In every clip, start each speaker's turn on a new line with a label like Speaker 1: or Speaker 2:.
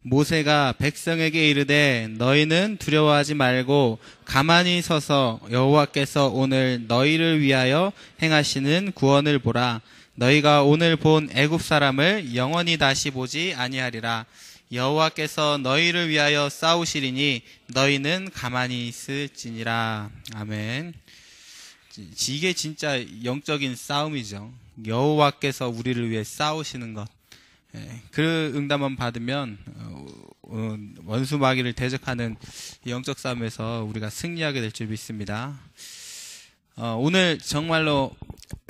Speaker 1: 모세가 백성에게 이르되 너희는 두려워하지 말고 가만히 서서 여호와께서 오늘 너희를 위하여 행하시는 구원을 보라. 너희가 오늘 본 애굽 사람을 영원히 다시 보지 아니하리라. 여호와께서 너희를 위하여 싸우시리니 너희는 가만히 있을지니라. 아멘. 이게 진짜 영적인 싸움이죠. 여호와께서 우리를 위해 싸우시는 것. 그 응답만 받으면 원수 마귀를 대적하는 영적 싸움에서 우리가 승리하게 될 줄 믿습니다. 오늘 정말로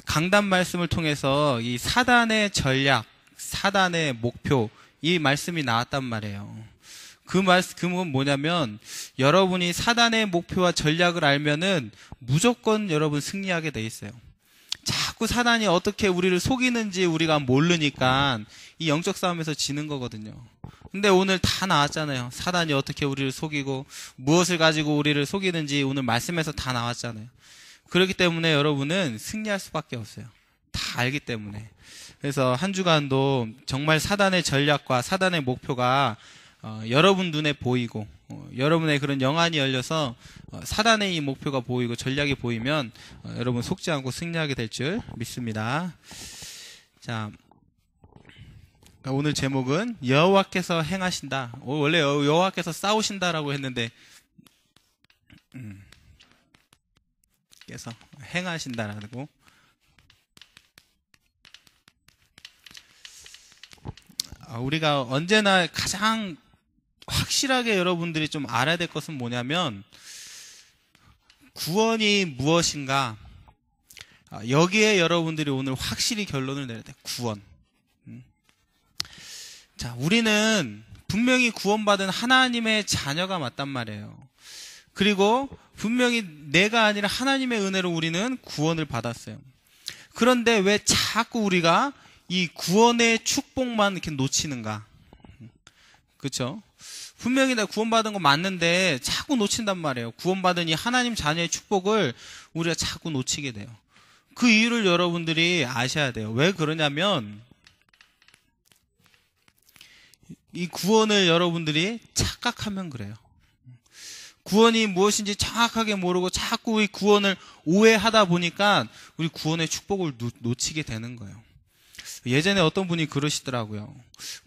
Speaker 1: 강단 말씀을 통해서 이 사단의 전략, 사단의 목표, 이 말씀이 나왔단 말이에요. 그건 뭐냐면 여러분이 사단의 목표와 전략을 알면은 무조건 여러분 승리하게 돼 있어요. 자꾸 사단이 어떻게 우리를 속이는지 우리가 모르니까 이 영적 싸움에서 지는 거거든요. 근데 오늘 다 나왔잖아요. 사단이 어떻게 우리를 속이고 무엇을 가지고 우리를 속이는지 오늘 말씀에서 다 나왔잖아요. 그렇기 때문에 여러분은 승리할 수밖에 없어요. 다 알기 때문에. 그래서 한 주간도 정말 사단의 전략과 사단의 목표가 여러분 눈에 보이고 여러분의 그런 영안이 열려서 사단의 이 목표가 보이고 전략이 보이면 여러분 속지 않고 승리하게 될 줄 믿습니다. 자, 오늘 제목은 여호와께서 행하신다. 원래 여호와께서 싸우신다라고 했는데 그래서 행하신다라고. 우리가 언제나 가장 확실하게 여러분들이 좀 알아야 될 것은 뭐냐면 구원이 무엇인가, 여기에 여러분들이 오늘 확실히 결론을 내려야 돼요. 구원. 자, 우리는 분명히 구원받은 하나님의 자녀가 맞단 말이에요. 그리고 분명히 내가 아니라 하나님의 은혜로 우리는 구원을 받았어요. 그런데 왜 자꾸 우리가 이 구원의 축복만 이렇게 놓치는가? 그렇죠? 분명히 내가 구원받은 거 맞는데 자꾸 놓친단 말이에요. 구원받은 이 하나님 자녀의 축복을 우리가 자꾸 놓치게 돼요. 그 이유를 여러분들이 아셔야 돼요. 왜 그러냐면 이 구원을 여러분들이 착각하면 그래요. 구원이 무엇인지 정확하게 모르고 자꾸 이 구원을 오해하다 보니까 우리 구원의 축복을 놓치게 되는 거예요. 예전에 어떤 분이 그러시더라고요.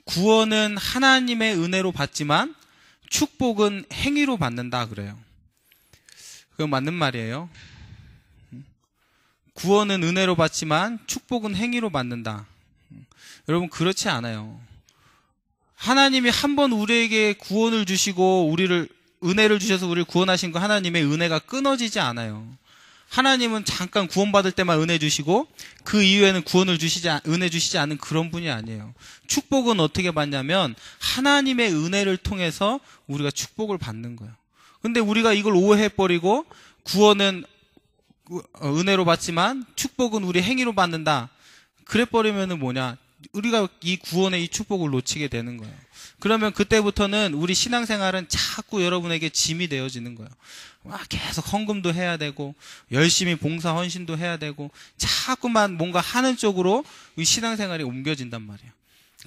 Speaker 1: 구원은 하나님의 은혜로 받지만 축복은 행위로 받는다 그래요. 그건 맞는 말이에요. 구원은 은혜로 받지만 축복은 행위로 받는다. 여러분 그렇지 않아요. 하나님이 한 번 우리에게 구원을 주시고 우리를 은혜를 주셔서 우리를 구원하신 거 하나님의 은혜가 끊어지지 않아요. 하나님은 잠깐 구원받을 때만 은혜 주시고 그 이후에는 은혜 주시지 않은 그런 분이 아니에요. 축복은 어떻게 받냐면 하나님의 은혜를 통해서 우리가 축복을 받는 거예요. 근데 우리가 이걸 오해해버리고 구원은 은혜로 받지만 축복은 우리 행위로 받는다. 그래버리면은 뭐냐? 우리가 이 구원의 이 축복을 놓치게 되는 거예요. 그러면 그때부터는 우리 신앙생활은 자꾸 여러분에게 짐이 되어지는 거예요. 계속 헌금도 해야 되고 열심히 봉사 헌신도 해야 되고 자꾸만 뭔가 하는 쪽으로 이 신앙생활이 옮겨진단 말이에요.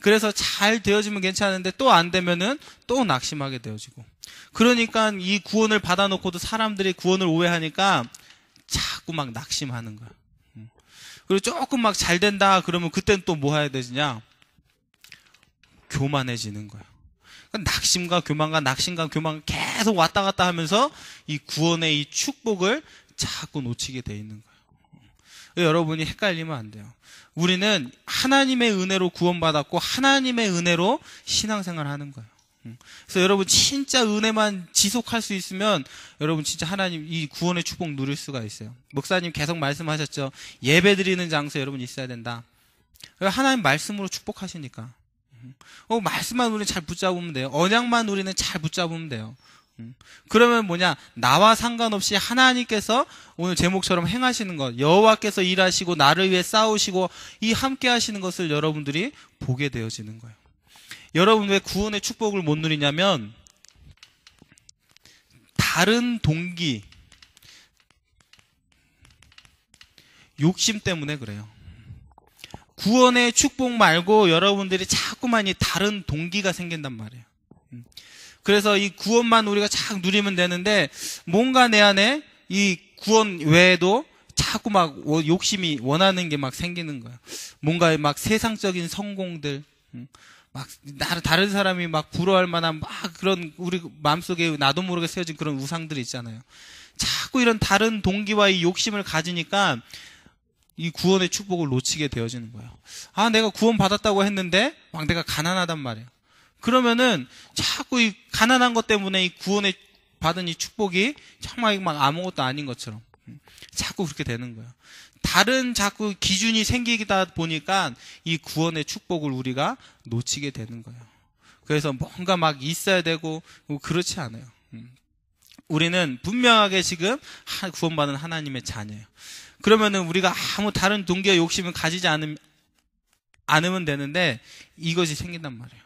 Speaker 1: 그래서 잘 되어지면 괜찮은데 또 안 되면은 또 낙심하게 되어지고, 그러니까 이 구원을 받아놓고도 사람들이 구원을 오해하니까 자꾸 막 낙심하는 거야. 그리고 조금 막 잘 된다 그러면 그때는 또 뭐 해야 되냐? 교만해지는 거야. 그러니까 낙심과 교만 계속 왔다 갔다 하면서 이 구원의 이 축복을 자꾸 놓치게 돼 있는 거예요. 여러분이 헷갈리면 안 돼요. 우리는 하나님의 은혜로 구원받았고 하나님의 은혜로 신앙생활을 하는 거예요. 그래서 여러분 진짜 은혜만 지속할 수 있으면 여러분 진짜 하나님 이 구원의 축복 누릴 수가 있어요. 목사님 계속 말씀하셨죠. 예배 드리는 장소에 여러분 있어야 된다. 하나님 말씀으로 축복하시니까. 말씀만 우리는 잘 붙잡으면 돼요. 언약만 우리는 잘 붙잡으면 돼요. 그러면 뭐냐? 나와 상관없이 하나님께서 오늘 제목처럼 행하시는 것, 여호와께서 일하시고 나를 위해 싸우시고 이 함께 하시는 것을 여러분들이 보게 되어지는 거예요. 여러분 왜 구원의 축복을 못 누리냐면 다른 동기, 욕심 때문에 그래요. 구원의 축복 말고 여러분들이 자꾸만 이 다른 동기가 생긴단 말이에요. 그래서 이 구원만 우리가 착 누리면 되는데 뭔가 내 안에 이 구원 외에도 자꾸 막 욕심이 원하는 게 막 생기는 거야. 뭔가 막 세상적인 성공들, 막 다른 사람이 막 부러워할 만한 막 그런 우리 마음속에 나도 모르게 세워진 그런 우상들이 있잖아요. 자꾸 이런 다른 동기와 이 욕심을 가지니까 이 구원의 축복을 놓치게 되어지는 거예요. 아, 내가 구원 받았다고 했는데 막 내가 가난하단 말이에요. 그러면은 자꾸 이 가난한 것 때문에 이 구원의 받은 이 축복이 정말 막 아무것도 아닌 것처럼 자꾸 그렇게 되는 거예요. 다른 자꾸 기준이 생기다 보니까 이 구원의 축복을 우리가 놓치게 되는 거예요. 그래서 뭔가 막 있어야 되고 그렇지 않아요. 우리는 분명하게 지금 구원받은 하나님의 자녀예요. 그러면은 우리가 아무 다른 동기와 욕심을 가지지 않으면 되는데 이것이 생긴단 말이에요.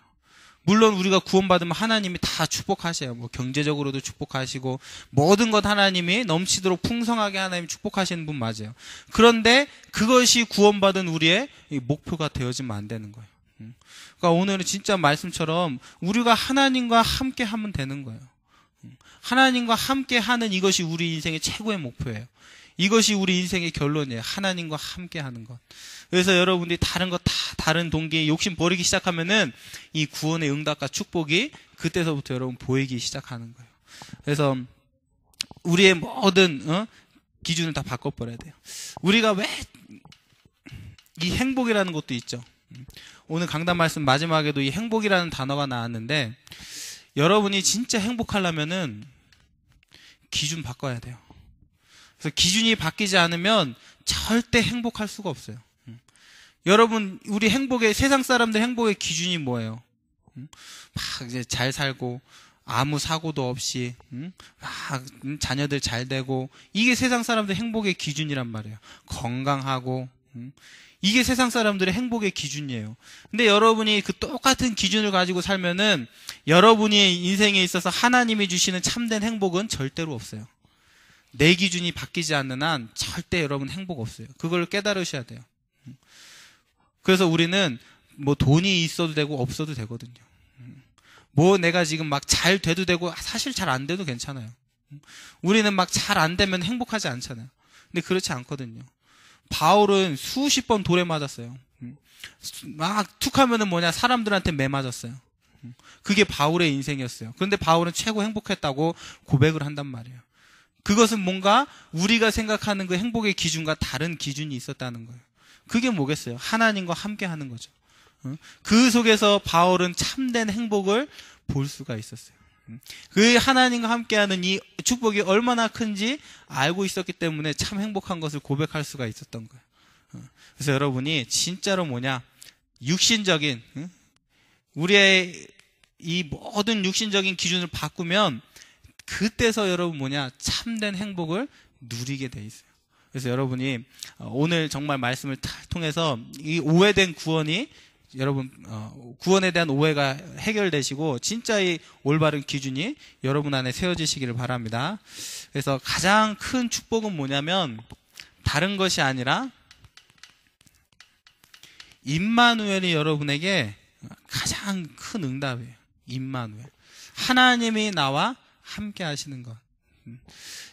Speaker 1: 물론 우리가 구원받으면 하나님이 다 축복하셔요. 뭐 경제적으로도 축복하시고 모든 것 하나님이 넘치도록 풍성하게 하나님 축복하시는 분 맞아요. 그런데 그것이 구원받은 우리의 목표가 되어지면 안 되는 거예요. 그러니까 오늘은 진짜 말씀처럼 우리가 하나님과 함께 하면 되는 거예요. 하나님과 함께 하는 이것이 우리 인생의 최고의 목표예요. 이것이 우리 인생의 결론이에요. 하나님과 함께 하는 것. 그래서 여러분들이 다른 것 다 다른 동기에 욕심 버리기 시작하면은 이 구원의 응답과 축복이 그때서부터 여러분 보이기 시작하는 거예요. 그래서 우리의 모든 기준을 다 바꿔버려야 돼요. 우리가 왜 이 행복이라는 것도 있죠. 오늘 강단 말씀 마지막에도 이 행복이라는 단어가 나왔는데 여러분이 진짜 행복하려면은 기준 바꿔야 돼요. 그래서 기준이 바뀌지 않으면 절대 행복할 수가 없어요. 여러분, 우리 세상 사람들 행복의 기준이 뭐예요? 막 이제 잘 살고, 아무 사고도 없이, 막 자녀들 잘 되고, 이게 세상 사람들 행복의 기준이란 말이에요. 건강하고, 이게 세상 사람들의 행복의 기준이에요. 근데 여러분이 그 똑같은 기준을 가지고 살면은 여러분의 인생에 있어서 하나님이 주시는 참된 행복은 절대로 없어요. 내 기준이 바뀌지 않는 한 절대 여러분 행복 없어요. 그걸 깨달으셔야 돼요. 그래서 우리는 뭐 돈이 있어도 되고 없어도 되거든요. 뭐 내가 지금 막 잘 돼도 되고 사실 잘 안 돼도 괜찮아요. 우리는 막 잘 안 되면 행복하지 않잖아요. 근데 그렇지 않거든요. 바울은 수십 번 돌에 맞았어요. 막 툭 하면은 사람들한테 매 맞았어요. 그게 바울의 인생이었어요. 그런데 바울은 최고 행복했다고 고백을 한단 말이에요. 그것은 뭔가 우리가 생각하는 그 행복의 기준과 다른 기준이 있었다는 거예요. 그게 뭐겠어요? 하나님과 함께 하는 거죠. 그 속에서 바울은 참된 행복을 볼 수가 있었어요. 그 하나님과 함께하는 이 축복이 얼마나 큰지 알고 있었기 때문에 참 행복한 것을 고백할 수가 있었던 거예요. 그래서 여러분이 진짜로 육신적인 우리의 이 모든 육신적인 기준을 바꾸면 그때서 여러분 참된 행복을 누리게 돼 있어요. 그래서 여러분이 오늘 정말 말씀을 통해서 이 오해된 구원이 여러분 구원에 대한 오해가 해결되시고 진짜 이 올바른 기준이 여러분 안에 세워지시기를 바랍니다. 그래서 가장 큰 축복은 뭐냐면 다른 것이 아니라 임마누엘이 여러분에게 가장 큰 응답이에요. 임마누엘. 하나님이 나와 함께 하시는 것.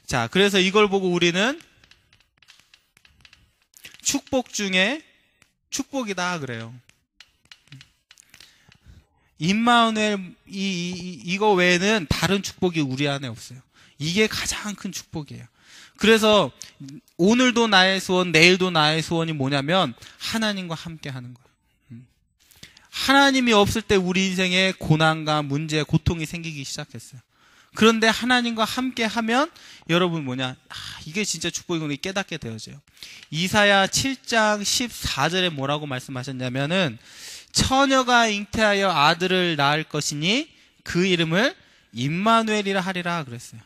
Speaker 1: 자, 그래서 이걸 보고 우리는 축복 중에 축복이다 그래요. 임마누엘 이거 외에는 다른 축복이 우리 안에 없어요. 이게 가장 큰 축복이에요. 그래서 오늘도 나의 소원, 내일도 나의 소원이 뭐냐면 하나님과 함께 하는 거예요. 하나님이 없을 때 우리 인생에 고난과 문제, 고통이 생기기 시작했어요. 그런데 하나님과 함께 하면 여러분 이게 진짜 축복이구나 깨닫게 되어져요. 이사야 7장 14절에 뭐라고 말씀하셨냐면은 처녀가 잉태하여 아들을 낳을 것이니 그 이름을 임마누엘이라 하리라 그랬어요.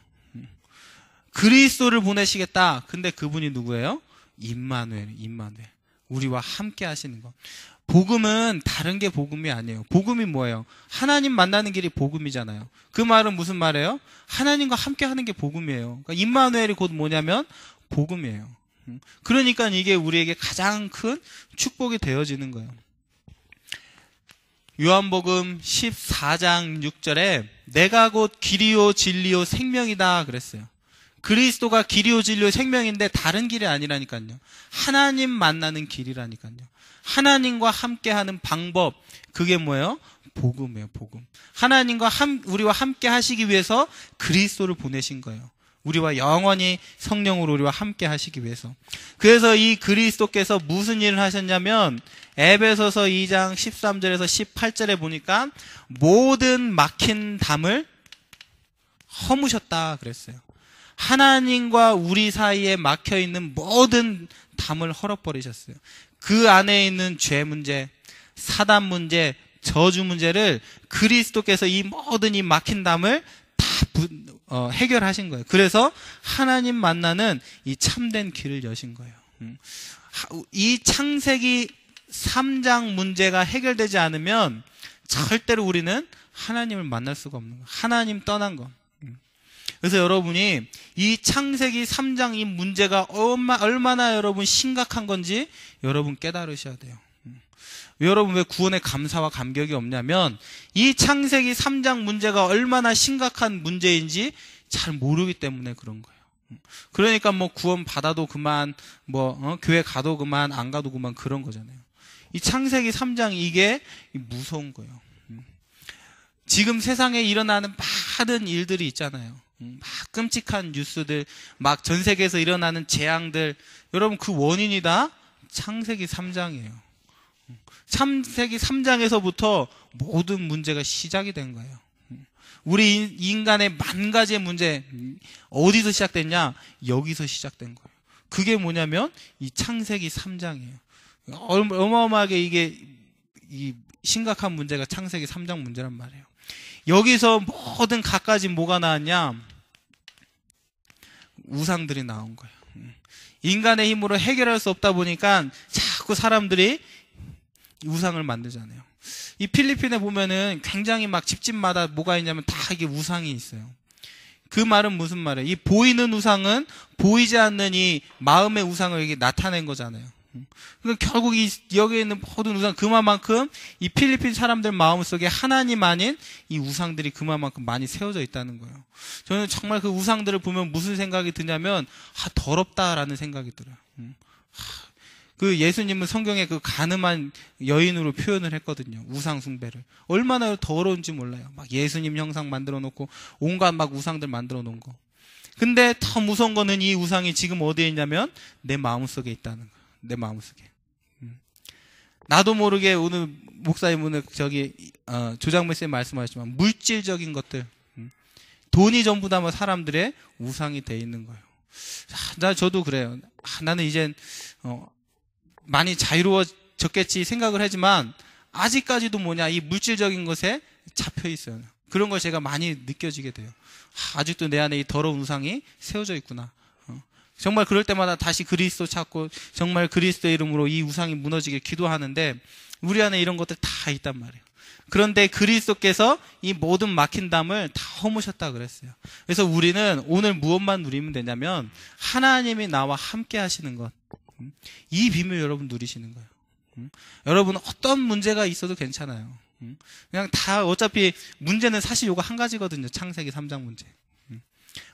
Speaker 1: 그리스도를 보내시겠다. 근데 그분이 누구예요? 임마누엘. 우리와 함께 하시는 것. 복음은 다른 게 복음이 아니에요. 복음이 뭐예요? 하나님 만나는 길이 복음이잖아요. 그 말은 무슨 말이에요? 하나님과 함께 하는 게 복음이에요. 그러니까 임마누엘이 곧 뭐냐면 복음이에요. 그러니까 이게 우리에게 가장 큰 축복이 되어지는 거예요. 요한복음 14장 6절에 내가 곧 길이요 진리요 생명이다 그랬어요. 그리스도가 길이요 진리요 생명인데 다른 길이 아니라니까요. 하나님 만나는 길이라니까요. 하나님과 함께하는 방법, 그게 뭐예요? 복음이에요. 복음. 하나님과 우리와 함께 하시기 위해서 그리스도를 보내신 거예요. 우리와 영원히 성령으로 우리와 함께 하시기 위해서. 그래서 이 그리스도께서 무슨 일을 하셨냐면 에베소서 2장 13절에서 18절에 보니까 모든 막힌 담을 허무셨다 그랬어요. 하나님과 우리 사이에 막혀있는 모든 담을 헐어버리셨어요. 그 안에 있는 죄 문제, 사단 문제, 저주 문제를 그리스도께서 이 모든 이 막힌 담을 다 해결하신 거예요. 그래서 하나님 만나는 이 참된 길을 여신 거예요. 이 창세기 3장 문제가 해결되지 않으면 절대로 우리는 하나님을 만날 수가 없는 거예요. 하나님 떠난 거. 그래서 여러분이 이 창세기 3장 이 문제가 얼마나 여러분 심각한 건지 여러분 깨달으셔야 돼요. 여러분 왜 구원의 감사와 감격이 없냐면 이 창세기 3장 문제가 얼마나 심각한 문제인지 잘 모르기 때문에 그런 거예요. 그러니까 뭐 구원 받아도 그만, 교회 가도 그만, 안 가도 그만 그런 거잖아요. 이 창세기 3장 이게 무서운 거예요. 지금 세상에 일어나는 많은 일들이 있잖아요. 막 끔찍한 뉴스들, 막 전 세계에서 일어나는 재앙들, 여러분 그 원인이 다 창세기 3장이에요. 창세기 3장에서부터 모든 문제가 시작이 된 거예요. 우리 인간의 만 가지의 문제 어디서 시작됐냐? 여기서 시작된 거예요. 그게 뭐냐면 이 창세기 3장이에요. 어마어마하게 이게 이 심각한 문제가 창세기 3장 문제란 말이에요. 여기서 모든 갖가지 뭐가 나왔냐? 우상들이 나온 거예요. 인간의 힘으로 해결할 수 없다 보니까 자꾸 사람들이 우상을 만들잖아요. 이 필리핀에 보면은 굉장히 막 집집마다 뭐가 있냐면 다 이게 우상이 있어요. 그 말은 무슨 말이에요? 이 보이는 우상은 보이지 않는 이 마음의 우상을 이게 나타낸 거잖아요. 그러니까 결국 여기에 있는 모든 우상, 그만큼 이 필리핀 사람들 마음속에 하나님 아닌 이 우상들이 그만큼 많이 세워져 있다는 거예요. 저는 정말 그 우상들을 보면 무슨 생각이 드냐면, 더럽다라는 생각이 들어요. 그 예수님은 성경에 그 가늠한 여인으로 표현을 했거든요. 우상 숭배를. 얼마나 더러운지 몰라요. 막 예수님 형상 만들어 놓고 온갖 막 우상들 만들어 놓은 거. 근데 더 무서운 거는 이 우상이 지금 어디에 있냐면 내 마음속에 있다는 거예요. 내 마음속에. 나도 모르게 오늘 목사님 오늘 조장매 쌤 말씀하셨지만 물질적인 것들, 돈이 전부 다 사람들의 우상이 돼 있는 거예요. 저도 그래요. 나는 이젠 많이 자유로워졌겠지 생각을 하지만 아직까지도 이 물질적인 것에 잡혀 있어요. 그런 걸 제가 많이 느껴지게 돼요. 아직도 내 안에 이 더러운 우상이 세워져 있구나. 정말 그럴 때마다 다시 그리스도 찾고 정말 그리스도의 이름으로 이 우상이 무너지길 기도하는데 우리 안에 이런 것들 다 있단 말이에요. 그런데 그리스도께서 이 모든 막힌 담을 다 허무셨다 그랬어요. 그래서 우리는 오늘 무엇만 누리면 되냐면 하나님이 나와 함께 하시는 것, 이 비밀 여러분 누리시는 거예요. 여러분 어떤 문제가 있어도 괜찮아요. 그냥 다 어차피 문제는 사실 이거 한 가지거든요. 창세기 3장 문제.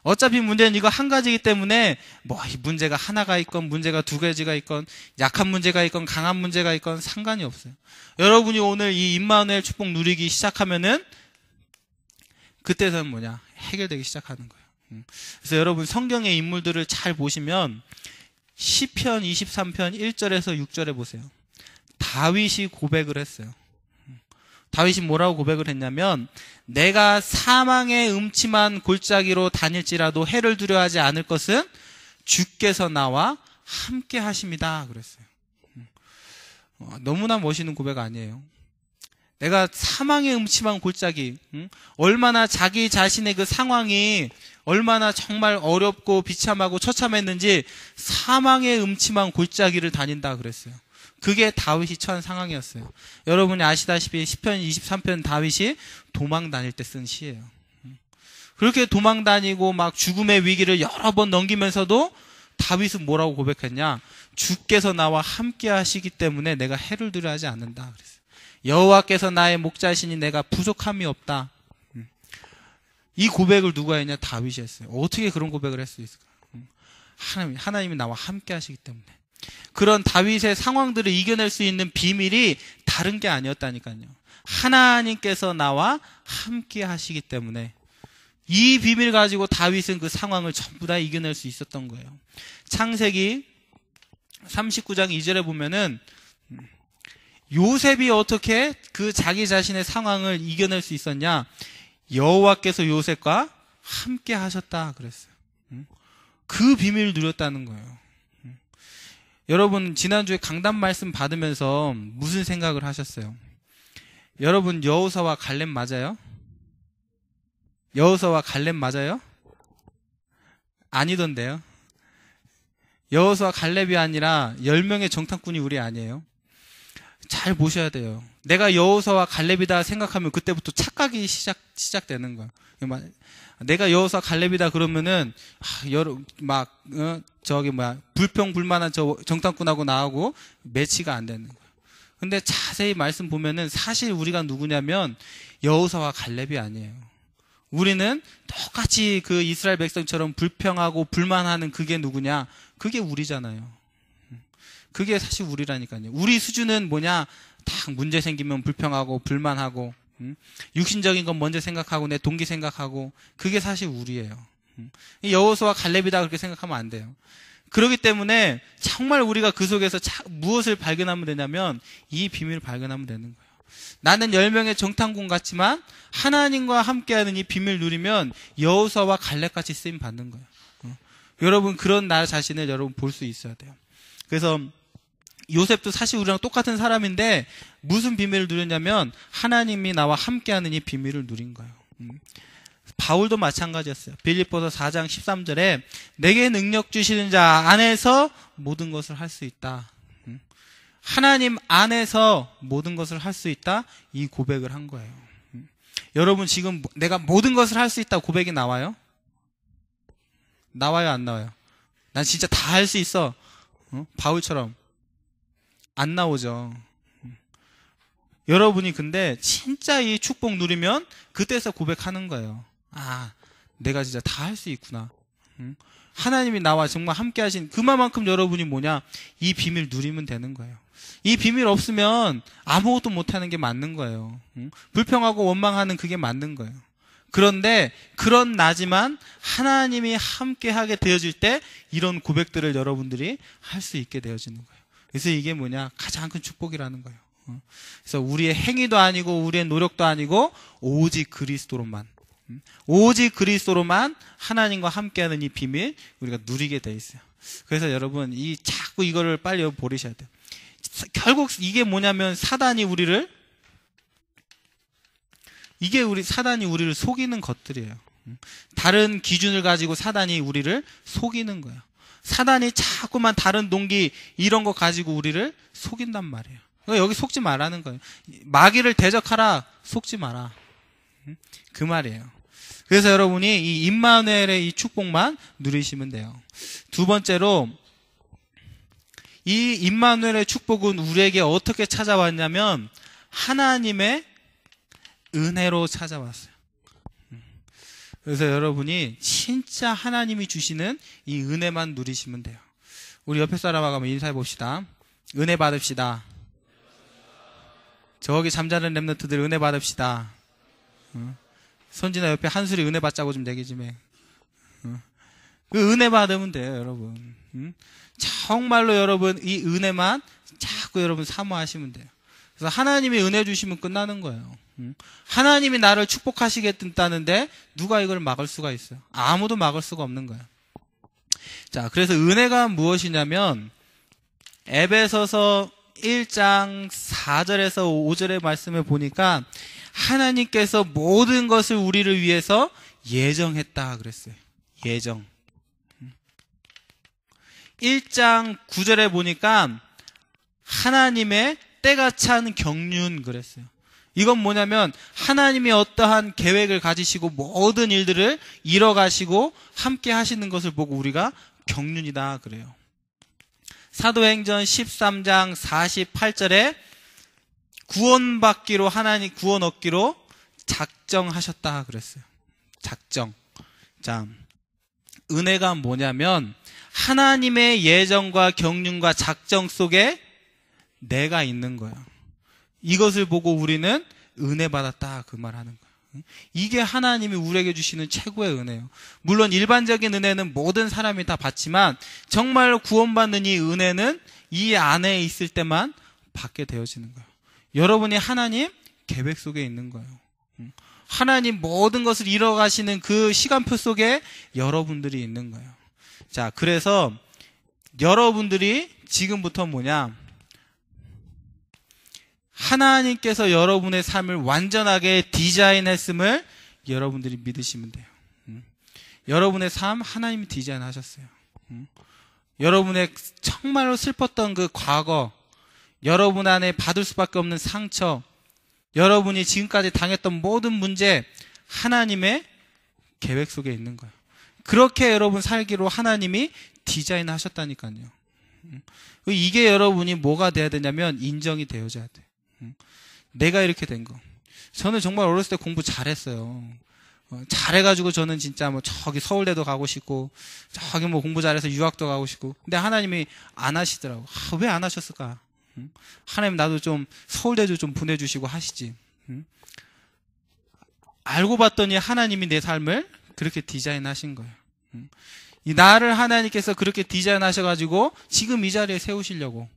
Speaker 1: 어차피 문제는 이거 한 가지이기 때문에 이 문제가 하나가 있건 문제가 두 가지가 있건 약한 문제가 있건 강한 문제가 있건 상관이 없어요. 여러분이 오늘 이 임마누엘 축복 누리기 시작하면은 그때서는 해결되기 시작하는 거예요. 그래서 여러분 성경의 인물들을 잘 보시면 시편 23편 1절에서 6절에 보세요. 다윗이 고백을 했어요. 다윗이 뭐라고 고백을 했냐면 내가 사망의 음침한 골짜기로 다닐지라도 해를 두려워하지 않을 것은 주께서 나와 함께 하십니다 그랬어요. 너무나 멋있는 고백 아니에요? 내가 사망의 음침한 골짜기, 얼마나 자기 자신의 그 상황이 얼마나 정말 어렵고 비참하고 처참했는지 사망의 음침한 골짜기를 다닌다 그랬어요. 그게 다윗이 처한 상황이었어요. 여러분이 아시다시피 시편 23편 다윗이 도망 다닐 때 쓴 시예요. 그렇게 도망 다니고 막 죽음의 위기를 여러 번 넘기면서도 다윗은 뭐라고 고백했냐? 주께서 나와 함께 하시기 때문에 내가 해를 두려워하지 않는다 그랬어요. 여호와께서 나의 목자시니 내가 부족함이 없다. 이 고백을 누가 했냐? 다윗이 했어요. 어떻게 그런 고백을 할 수 있을까? 하나님이 나와 함께 하시기 때문에. 그런 다윗의 상황들을 이겨낼 수 있는 비밀이 다른 게 아니었다니까요. 하나님께서 나와 함께 하시기 때문에 이 비밀 가지고 다윗은 그 상황을 전부 다 이겨낼 수 있었던 거예요. 창세기 39장 2절에 보면은 요셉이 어떻게 그 자기 자신의 상황을 이겨낼 수 있었냐? 여호와께서 요셉과 함께 하셨다 그랬어요. 그 비밀을 누렸다는 거예요. 여러분 지난주에 강단 말씀 받으면서 무슨 생각을 하셨어요? 여러분 여호수아와 갈렙 맞아요? 여호수아와 갈렙 맞아요? 아니던데요. 여호수아 갈렙이 아니라 10명의 정탐꾼이 우리 아니에요. 잘 보셔야 돼요. 내가 여호수아와 갈렙이다 생각하면 그때부터 착각이 시작되는 거예요. 내가 여호수아 갈렙이다 그러면은 불평불만한 저 정탐꾼하고 나하고 매치가 안 되는 거예요. 근데 자세히 말씀 보면은 사실 우리가 누구냐면 여호수아와 갈렙이 아니에요. 우리는 똑같이 그 이스라엘 백성처럼 불평하고 불만하는 그게 누구냐? 그게 우리잖아요. 그게 사실 우리라니까요. 우리 수준은 뭐냐? 딱 문제 생기면 불평하고 불만하고 육신적인 건 먼저 생각하고 내 동기 생각하고 그게 사실 우리예요. 여호수아와 갈렙이다 그렇게 생각하면 안 돼요. 그렇기 때문에 정말 우리가 그 속에서 무엇을 발견하면 되냐면 이 비밀을 발견하면 되는 거예요. 나는 10명의 정탐꾼 같지만 하나님과 함께하는 이 비밀을 누리면 여호수아와 갈렙같이 쓰임 받는 거예요. 여러분 그런 나 자신을 여러분 볼 수 있어야 돼요. 그래서 요셉도 사실 우리랑 똑같은 사람인데 무슨 비밀을 누렸냐면 하나님이 나와 함께하는 이 비밀을 누린 거예요. 바울도 마찬가지였어요. 빌립보서 4장 13절에 내게 능력 주시는 자 안에서 모든 것을 할 수 있다. 하나님 안에서 모든 것을 할 수 있다. 이 고백을 한 거예요. 여러분 지금 내가 모든 것을 할 수 있다 고백이 나와요? 나와요 안 나와요? 난 진짜 다 할 수 있어. 바울처럼. 안 나오죠. 여러분이 근데 진짜 이 축복 누리면 그때서 고백하는 거예요. 아, 내가 진짜 다 할 수 있구나. 하나님이 나와 정말 함께 하신 그만큼 여러분이 뭐냐? 이 비밀 누리면 되는 거예요. 이 비밀 없으면 아무것도 못하는 게 맞는 거예요. 불평하고 원망하는 그게 맞는 거예요. 그런데 그런 나지만 하나님이 함께 하게 되어질 때 이런 고백들을 여러분들이 할 수 있게 되어지는 거예요. 그래서 이게 뭐냐? 가장 큰 축복이라는 거예요. 그래서 우리의 행위도 아니고 우리의 노력도 아니고 오직 그리스도로만 하나님과 함께하는 이 비밀 우리가 누리게 돼 있어요. 그래서 여러분 자꾸 이거를 빨리 버리셔야 돼요. 결국 이게 뭐냐면 사단이 우리를 속이는 것들이에요. 다른 기준을 가지고 사단이 우리를 속이는 거예요. 사단이 자꾸만 다른 동기 이런 거 가지고 우리를 속인단 말이에요. 그러니까 여기 속지 말라는 거예요. 마귀를 대적하라, 속지 마라. 그 말이에요. 그래서 여러분이 이 임마누엘의 이 축복만 누리시면 돼요. 두 번째로 이 임마누엘의 축복은 우리에게 어떻게 찾아왔냐면 하나님의 은혜로 찾아왔어요. 그래서 여러분이 진짜 하나님이 주시는 이 은혜만 누리시면 돼요. 우리 옆에 사람하고 한번 인사해 봅시다. 은혜 받읍시다. 저기 잠자는 렘넌트들 은혜 받읍시다. 선진아 옆에 한술이 은혜 받자고 좀 얘기 좀 해. 그 은혜 받으면 돼요, 여러분. 정말로 여러분 이 은혜만 자꾸 여러분 사모하시면 돼요. 그래서 하나님이 은혜 주시면 끝나는 거예요. 하나님이 나를 축복하시겠다는데 누가 이걸 막을 수가 있어요? 아무도 막을 수가 없는 거예요. 자, 그래서 은혜가 무엇이냐면 에베소서 1장 4절에서 5절의 말씀을 보니까 하나님께서 모든 것을 우리를 위해서 예정했다 그랬어요. 예정. 1장 9절에 보니까 하나님의 때가 찬 경륜 그랬어요. 이건 뭐냐면 하나님이 어떠한 계획을 가지시고 모든 일들을 이뤄가시고 함께 하시는 것을 보고 우리가 경륜이다 그래요. 사도행전 13장 48절에 구원받기로 하나님 구원 얻기로 작정하셨다 그랬어요. 작정. 자, 은혜가 뭐냐면 하나님의 예정과 경륜과 작정 속에 내가 있는 거야. 이것을 보고 우리는 은혜 받았다 그 말 하는 거야. 이게 하나님이 우리에게 주시는 최고의 은혜예요. 물론 일반적인 은혜는 모든 사람이 다 받지만 정말로 구원받는 이 은혜는 이 안에 있을 때만 받게 되어지는 거예요. 여러분이 하나님 계획 속에 있는 거예요. 하나님 모든 것을 이뤄가시는 그 시간표 속에 여러분들이 있는 거예요. 자, 그래서 여러분들이 지금부터 뭐냐? 하나님께서 여러분의 삶을 완전하게 디자인했음을 여러분들이 믿으시면 돼요. 여러분의 삶 하나님이 디자인하셨어요. 여러분의 정말로 슬펐던 그 과거, 여러분 안에 받을 수밖에 없는 상처, 여러분이 지금까지 당했던 모든 문제 하나님의 계획 속에 있는 거예요. 그렇게 여러분 살기로 하나님이 디자인하셨다니까요. 이게 여러분이 뭐가 돼야 되냐면 인정이 되어져야 돼요. 내가 이렇게 된 거. 저는 정말 어렸을 때 공부 잘했어요. 잘해가지고 저는 진짜 뭐 저기 서울대도 가고 싶고 저기 뭐 공부 잘해서 유학도 가고 싶고 근데 하나님이 안 하시더라고. 왜 안 하셨을까? 하나님 나도 좀 서울대도 좀 보내주시고 하시지. 알고 봤더니 하나님이 내 삶을 그렇게 디자인하신 거예요. 이 나를 하나님께서 그렇게 디자인하셔가지고 지금 이 자리에 세우시려고.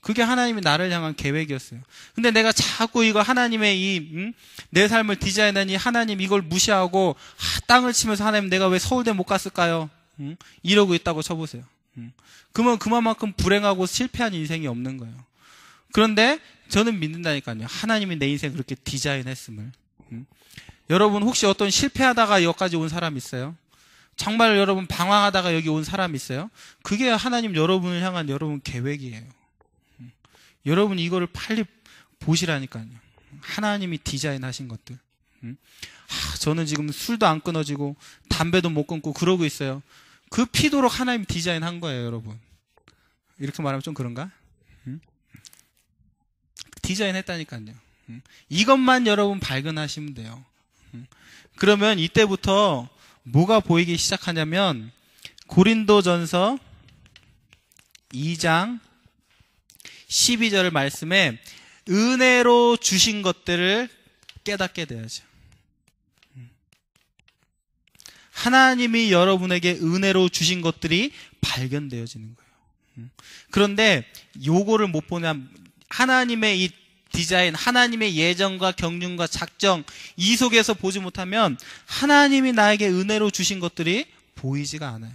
Speaker 1: 그게 하나님이 나를 향한 계획이었어요. 근데 내가 자꾸 이거 하나님의 내 삶을 디자인하니 하나님 이걸 무시하고 땅을 치면서 하나님 내가 왜 서울대 못 갔을까요? 이러고 있다고 쳐보세요. 그러면 그만큼 불행하고 실패한 인생이 없는 거예요. 그런데 저는 믿는다니까요. 하나님이 내 인생 그렇게 디자인했음을. 여러분 혹시 어떤 실패하다가 여기까지 온 사람 있어요? 정말 여러분 방황하다가 여기 온 사람 있어요? 그게 하나님 여러분을 향한 여러분 계획이에요. 여러분 이거를 빨리 보시라니까요. 하나님이 디자인하신 것들. 저는 지금 술도 안 끊어지고 담배도 못 끊고 그러고 있어요. 그 피도록 하나님 디자인한 거예요, 여러분. 이렇게 말하면 좀 그런가? 디자인했다니까요. 이것만 여러분 발견하시면 돼요. 그러면 이때부터 뭐가 보이기 시작하냐면 고린도전서 2장 12절 말씀에 은혜로 주신 것들을 깨닫게 돼야죠. 하나님이 여러분에게 은혜로 주신 것들이 발견되어지는 거예요. 그런데 요거를 못 보면 하나님의 이 디자인, 하나님의 예정과 경륜과 작정 이 속에서 보지 못하면 하나님이 나에게 은혜로 주신 것들이 보이지가 않아요.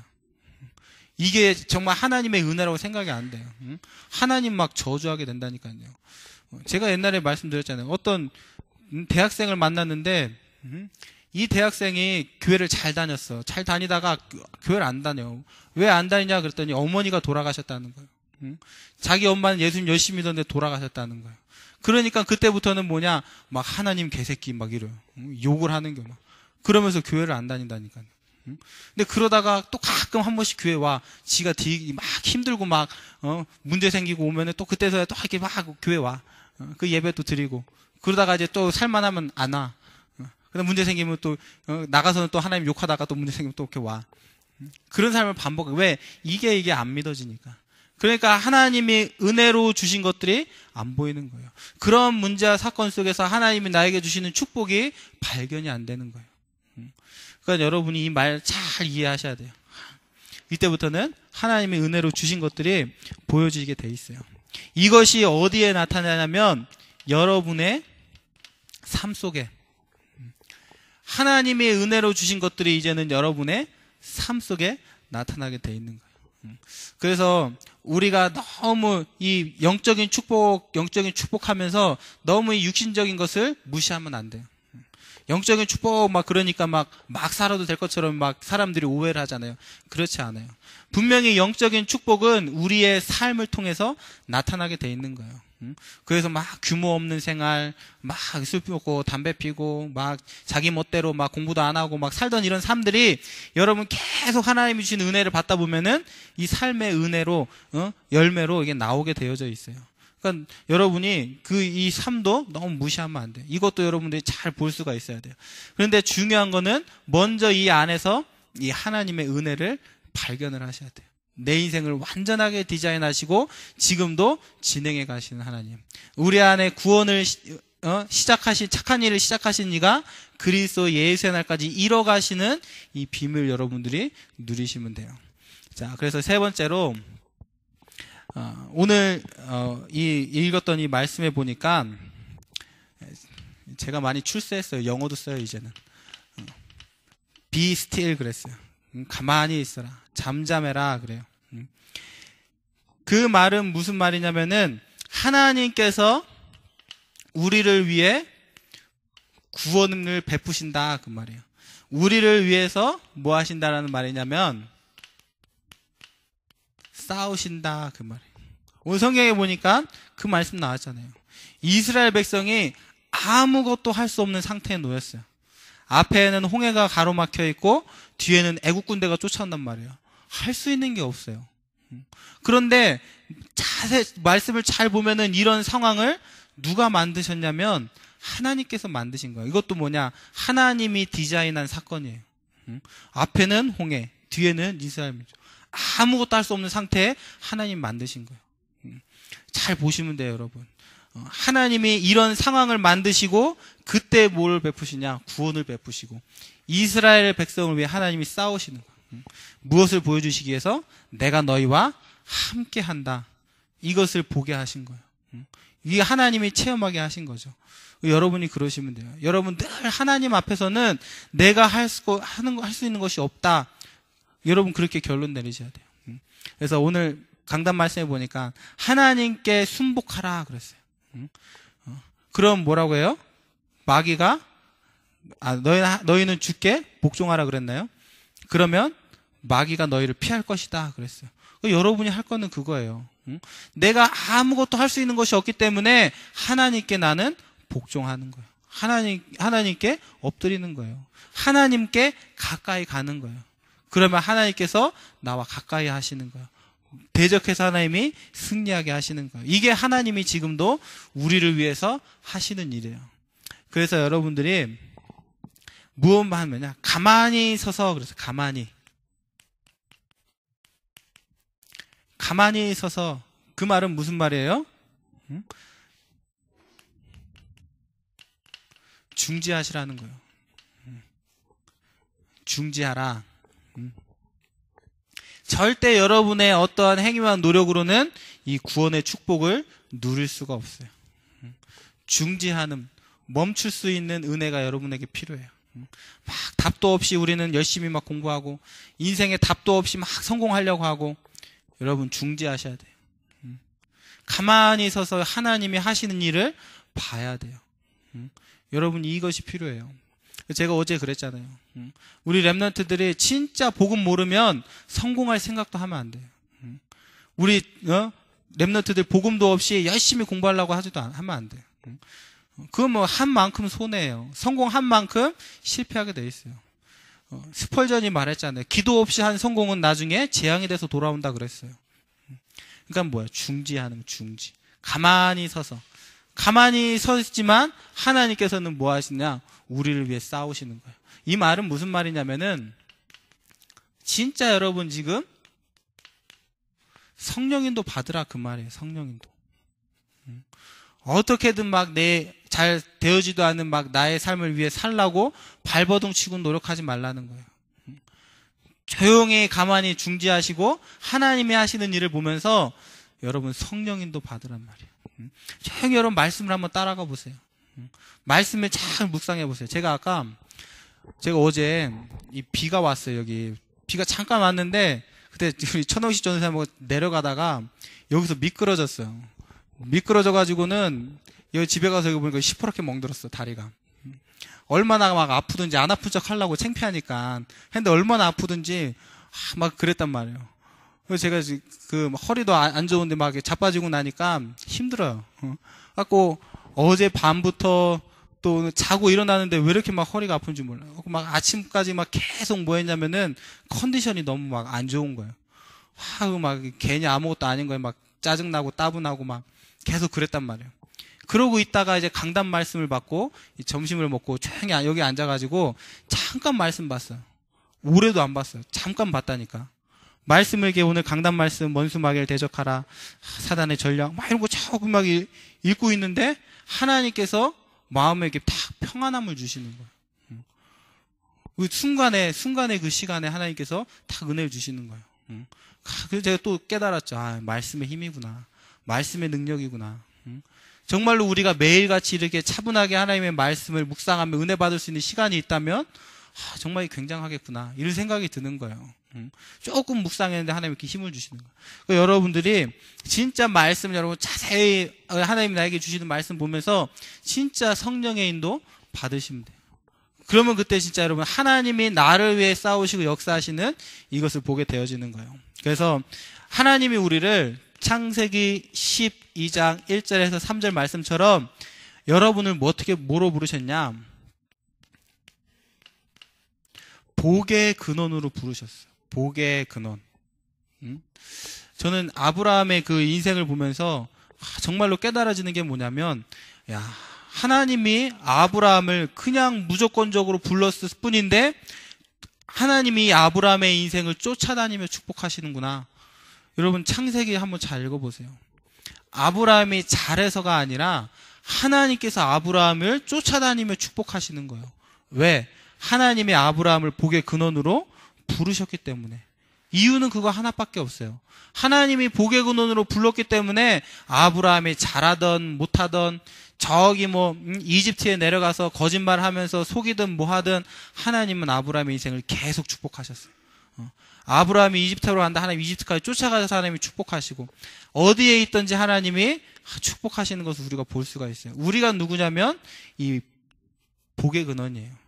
Speaker 1: 이게 정말 하나님의 은혜라고 생각이 안 돼요. 하나님 막 저주하게 된다니까요. 제가 옛날에 말씀드렸잖아요. 어떤 대학생을 만났는데 이 대학생이 교회를 잘 다녔어. 잘 다니다가 교회를 안 다녀. 왜 안 다니냐 그랬더니 어머니가 돌아가셨다는 거예요. 자기 엄마는 예수님 열심히 믿었는데 돌아가셨다는 거예요. 그러니까 그때부터는 뭐냐 막 하나님 개새끼 막 이래요. 욕을 하는 게 막. 그러면서 교회를 안 다닌다니까요. 근데 그러다가 또 가끔 한 번씩 교회 와. 지가 막 힘들고 막 문제 생기고 오면은 또 그때서야 또 이렇게 막 교회 와. 그 예배도 드리고. 그러다가 이제 또 살만하면 안 와. 그다음 문제 생기면 또 나가서는 또 하나님 욕하다가 또 문제 생기면 또 이렇게 와. 그런 삶을 반복해. 왜? 이게 안 믿어지니까. 그러니까 하나님이 은혜로 주신 것들이 안 보이는 거예요. 그런 문제와 사건 속에서 하나님이 나에게 주시는 축복이 발견이 안 되는 거예요. 그러니까 여러분이 이 말 잘 이해하셔야 돼요. 이때부터는 하나님의 은혜로 주신 것들이 보여지게 돼 있어요. 이것이 어디에 나타나냐면 여러분의 삶 속에 하나님의 은혜로 주신 것들이 이제는 여러분의 삶 속에 나타나게 돼 있는 거예요. 그래서 우리가 너무 이 영적인 축복하면서 너무 이 육신적인 것을 무시하면 안 돼요. 영적인 축복 막 그러니까 막 살아도 될 것처럼 막 사람들이 오해를 하잖아요. 그렇지 않아요. 분명히 영적인 축복은 우리의 삶을 통해서 나타나게 돼 있는 거예요. 그래서 막 규모 없는 생활, 막 술 피우고 담배 피고 막 자기 멋대로 막 공부도 안 하고 막 살던 이런 삶들이 여러분 계속 하나님이 주신 은혜를 받다 보면은 이 삶의 은혜로 열매로 이게 나오게 되어져 있어요. 그러니까 여러분이 이 삶도 너무 무시하면 안 돼요. 이것도 여러분들이 잘 볼 수가 있어야 돼요. 그런데 중요한 거는 먼저 이 안에서 이 하나님의 은혜를 발견을 하셔야 돼요. 내 인생을 완전하게 디자인하시고 지금도 진행해 가시는 하나님. 우리 안에 구원을 시작하신, 착한 일을 시작하신 이가 그리스도 예수의 날까지 이뤄가시는 이 비밀 여러분들이 누리시면 돼요. 자, 그래서 세 번째로 오늘 읽었던 이 말씀에 보니까 제가 많이 출세했어요. 영어도 써요. 이제는 be still 그랬어요. 가만히 있어라, 잠잠해라 그래요. 그 말은 무슨 말이냐면은 하나님께서 우리를 위해 구원을 베푸신다 그 말이에요. 우리를 위해서 뭐 하신다라는 말이냐면 싸우신다 그 말이에요. 오늘 성경에 보니까 그 말씀 나왔잖아요. 이스라엘 백성이 아무것도 할 수 없는 상태에 놓였어요. 앞에는 홍해가 가로막혀 있고 뒤에는 애국 군대가 쫓아온단 말이에요. 할 수 있는 게 없어요. 그런데 자세히 말씀을 잘 보면은 이런 상황을 누가 만드셨냐면 하나님께서 만드신 거예요. 이것도 뭐냐? 하나님이 디자인한 사건이에요. 앞에는 홍해, 뒤에는 이스라엘 민족. 아무것도 할 수 없는 상태에 하나님 만드신 거예요. 잘 보시면 돼요, 여러분. 하나님이 이런 상황을 만드시고 그때 뭘 베푸시냐? 구원을 베푸시고 이스라엘 백성을 위해 하나님이 싸우시는 거예요. 무엇을 보여주시기 위해서? 내가 너희와 함께 한다. 이것을 보게 하신 거예요. 이게 하나님이 체험하게 하신 거죠. 여러분이 그러시면 돼요. 여러분 늘 하나님 앞에서는 내가 할 수 있는 것이 없다. 여러분 그렇게 결론 내리셔야 돼요. 그래서 오늘 강단 말씀해 보니까 하나님께 순복하라 그랬어요. 그럼 뭐라고 해요? 마귀가 너희는 주께 복종하라 그랬나요? 그러면 마귀가 너희를 피할 것이다 그랬어요. 여러분이 할 거는 그거예요. 내가 아무것도 할 수 있는 것이 없기 때문에 하나님께 나는 복종하는 거예요. 하나님께 엎드리는 거예요. 하나님께 가까이 가는 거예요. 그러면 하나님께서 나와 가까이 하시는 거예요. 대적해서 하나님이 승리하게 하시는 거예요. 이게 하나님이 지금도 우리를 위해서 하시는 일이에요. 그래서 여러분들이 무엇만 하면요, 가만히 서서, 그래서 가만히 서서, 그 말은 무슨 말이에요? 중지하시라는 거예요. 중지하라. 절대 여러분의 어떠한 행위와 노력으로는 이 구원의 축복을 누릴 수가 없어요. 중지하는, 멈출 수 있는 은혜가 여러분에게 필요해요. 막 답도 없이 우리는 열심히 막 공부하고 인생에 답도 없이 막 성공하려고 하고, 여러분 중지하셔야 돼요. 가만히 서서 하나님이 하시는 일을 봐야 돼요. 여러분 이것이 필요해요. 제가 어제 그랬잖아요. 우리 랩런트들이 진짜 복음 모르면 성공할 생각도 하면 안 돼요. 우리 랩런트들 복음도 없이 열심히 공부하려고 하면 안 돼요. 그건 뭐 한 만큼 손해예요. 성공한 만큼 실패하게 돼 있어요. 스펄전이 말했잖아요. 기도 없이 한 성공은 나중에 재앙이 돼서 돌아온다 그랬어요. 그러니까 뭐야? 중지하는 중지. 가만히 서있지만 하나님께서는 뭐 하시냐? 우리를 위해 싸우시는 거예요. 이 말은 무슨 말이냐면은 진짜 여러분 지금 성령인도 받으라 그 말이에요. 성령인도. 어떻게든 막 잘 되어지도 않는 막 나의 삶을 위해 살라고 발버둥 치고 노력하지 말라는 거예요. 조용히 가만히 중지하시고 하나님이 하시는 일을 보면서 여러분 성령인도 받으란 말이에요. 조용히 여러분 말씀을 한번 따라가 보세요. 말씀을 잘 묵상해 보세요. 제가 어제 이 비가 왔어요. 여기 비가 잠깐 왔는데 그때 우리 천홍식 전사님하고 내려가다가 여기서 미끄러졌어요. 미끄러져가지고는 여기 집에 가서 여기 보니까 시퍼렇게 멍들었어 다리가. 얼마나 막 아프든지 안 아픈 척 하려고 창피하니까 했는데 얼마나 아프든지 막 그랬단 말이에요. 그래서 제가 그 허리도 안 좋은데 막 자빠지고 나니까 힘들어요. 그래갖고 어제 밤부터 또 자고 일어나는데 왜 이렇게 막 허리가 아픈지 몰라요. 막 아침까지 막 계속 뭐 했냐면은 컨디션이 너무 막 안 좋은 거예요. 막 괜히 아무것도 아닌 거예요. 막 짜증나고 따분하고 막 계속 그랬단 말이에요. 그러고 있다가 이제 강단 말씀을 받고 점심을 먹고 조용히 여기 앉아가지고 잠깐 말씀 봤어요. 오래도 안 봤어요. 잠깐 봤다니까. 말씀을 이렇게 오늘 강단 말씀 원수마귀를 대적하라, 사단의 전략 막 이런 거 조금 막 읽고 있는데 하나님께서 마음에 이렇게 딱 평안함을 주시는 거예요. 그 순간에 그 시간에 하나님께서 딱 은혜를 주시는 거예요. 그래서 제가 또 깨달았죠. 아, 말씀의 힘이구나. 말씀의 능력이구나. 정말로 우리가 매일같이 이렇게 차분하게 하나님의 말씀을 묵상하며 은혜 받을 수 있는 시간이 있다면 정말 굉장하겠구나. 이런 생각이 드는 거예요. 조금 묵상했는데 하나님이 이렇게 힘을 주시는 거예요. 그러니까 여러분들이 진짜 말씀 여러분 자세히 하나님이 나에게 주시는 말씀 보면서 진짜 성령의 인도 받으시면 돼요. 그러면 그때 진짜 여러분 하나님이 나를 위해 싸우시고 역사하시는 이것을 보게 되어지는 거예요. 그래서 하나님이 우리를 창세기 12장 1절에서 3절 말씀처럼 여러분을 뭐로 부르셨냐? 복의 근원으로 부르셨어요. 복의 근원. 저는 아브라함의 그 인생을 보면서 정말로 깨달아지는 게 뭐냐면, 야, 하나님이 아브라함을 그냥 무조건적으로 불렀을 뿐인데 하나님이 아브라함의 인생을 쫓아다니며 축복하시는구나. 여러분 창세기 한번 잘 읽어보세요. 아브라함이 잘해서가 아니라 하나님께서 아브라함을 쫓아다니며 축복하시는 거예요. 왜? 하나님이 아브라함을 복의 근원으로 부르셨기 때문에. 이유는 그거 하나밖에 없어요. 하나님이 복의 근원으로 불렀기 때문에 아브라함이 잘하던 못하던 저기 이집트에 내려가서 거짓말하면서 속이든 뭐하든 하나님은 아브라함의 인생을 계속 축복하셨어요. 아브라함이 이집트로 간다. 하나님 이집트까지 쫓아가서 하나님이 축복하시고 어디에 있든지 하나님이 축복하시는 것을 우리가 볼 수가 있어요. 우리가 누구냐면 이 복의 근원이에요.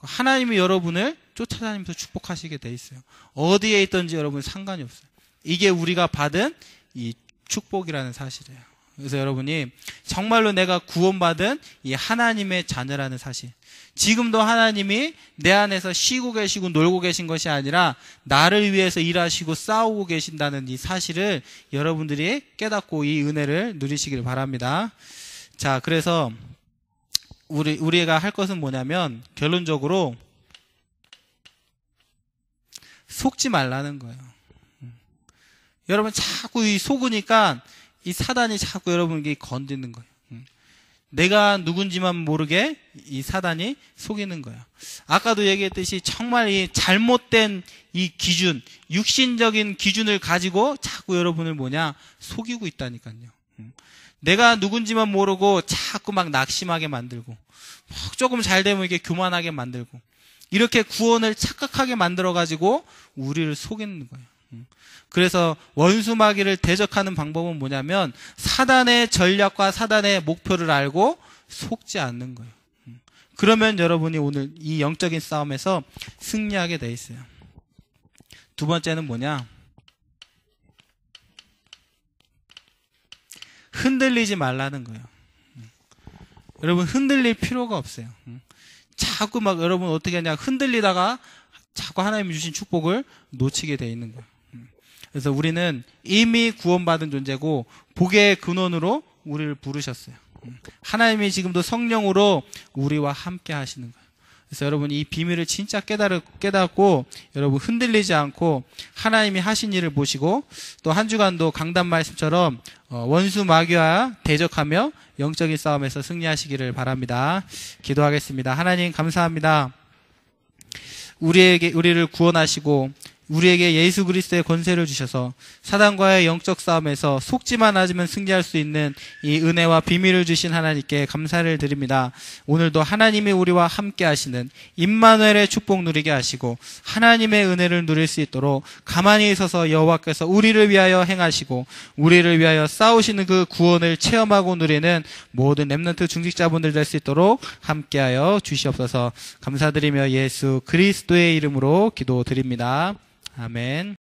Speaker 1: 하나님이 여러분을 쫓아다니면서 축복하시게 돼 있어요. 어디에 있든지 여러분 상관이 없어요. 이게 우리가 받은 이 축복이라는 사실이에요. 그래서 여러분이 정말로 내가 구원받은 이 하나님의 자녀라는 사실, 지금도 하나님이 내 안에서 쉬고 계시고 놀고 계신 것이 아니라 나를 위해서 일하시고 싸우고 계신다는 이 사실을 여러분들이 깨닫고 이 은혜를 누리시길 바랍니다. 자, 그래서 우리가 할 것은 뭐냐면 결론적으로 속지 말라는 거예요. 여러분 자꾸 속으니까 이 사단이 자꾸 여러분에게 건드는 거예요. 내가 누군지만 모르게 이 사단이 속이는 거예요. 아까도 얘기했듯이 정말 이 잘못된 이 기준, 육신적인 기준을 가지고 자꾸 여러분을 속이고 있다니까요. 내가 누군지만 모르고 자꾸 막 낙심하게 만들고 조금 잘 되면 이게 교만하게 만들고 이렇게 구원을 착각하게 만들어가지고 우리를 속이는 거예요. 그래서 원수마귀를 대적하는 방법은 뭐냐면 사단의 전략과 사단의 목표를 알고 속지 않는 거예요. 그러면 여러분이 오늘 이 영적인 싸움에서 승리하게 돼 있어요. 두 번째는 뭐냐? 흔들리지 말라는 거예요. 여러분 흔들릴 필요가 없어요. 자꾸 여러분 어떻게 하냐, 흔들리다가 자꾸 하나님이 주신 축복을 놓치게 돼 있는 거예요. 그래서 우리는 이미 구원받은 존재고 복의 근원으로 우리를 부르셨어요. 하나님이 지금도 성령으로 우리와 함께 하시는 거예요. 그래서 여러분 이 비밀을 진짜 깨닫고 여러분 흔들리지 않고 하나님이 하신 일을 보시고 또 한 주간도 강단 말씀처럼 원수 마귀와 대적하며 영적인 싸움에서 승리하시기를 바랍니다. 기도하겠습니다. 하나님 감사합니다. 우리를 구원하시고 우리에게 예수 그리스도의 권세를 주셔서 사단과의 영적 싸움에서 속지만 않으면 승리할 수 있는 이 은혜와 비밀을 주신 하나님께 감사를 드립니다. 오늘도 하나님이 우리와 함께 하시는 임마누엘의 축복 누리게 하시고 하나님의 은혜를 누릴 수 있도록 가만히 있어서 여호와께서 우리를 위하여 행하시고 우리를 위하여 싸우시는 그 구원을 체험하고 누리는 모든 렘넌트 중직자분들 될 수 있도록 함께하여 주시옵소서. 감사드리며 예수 그리스도의 이름으로 기도드립니다. 아멘.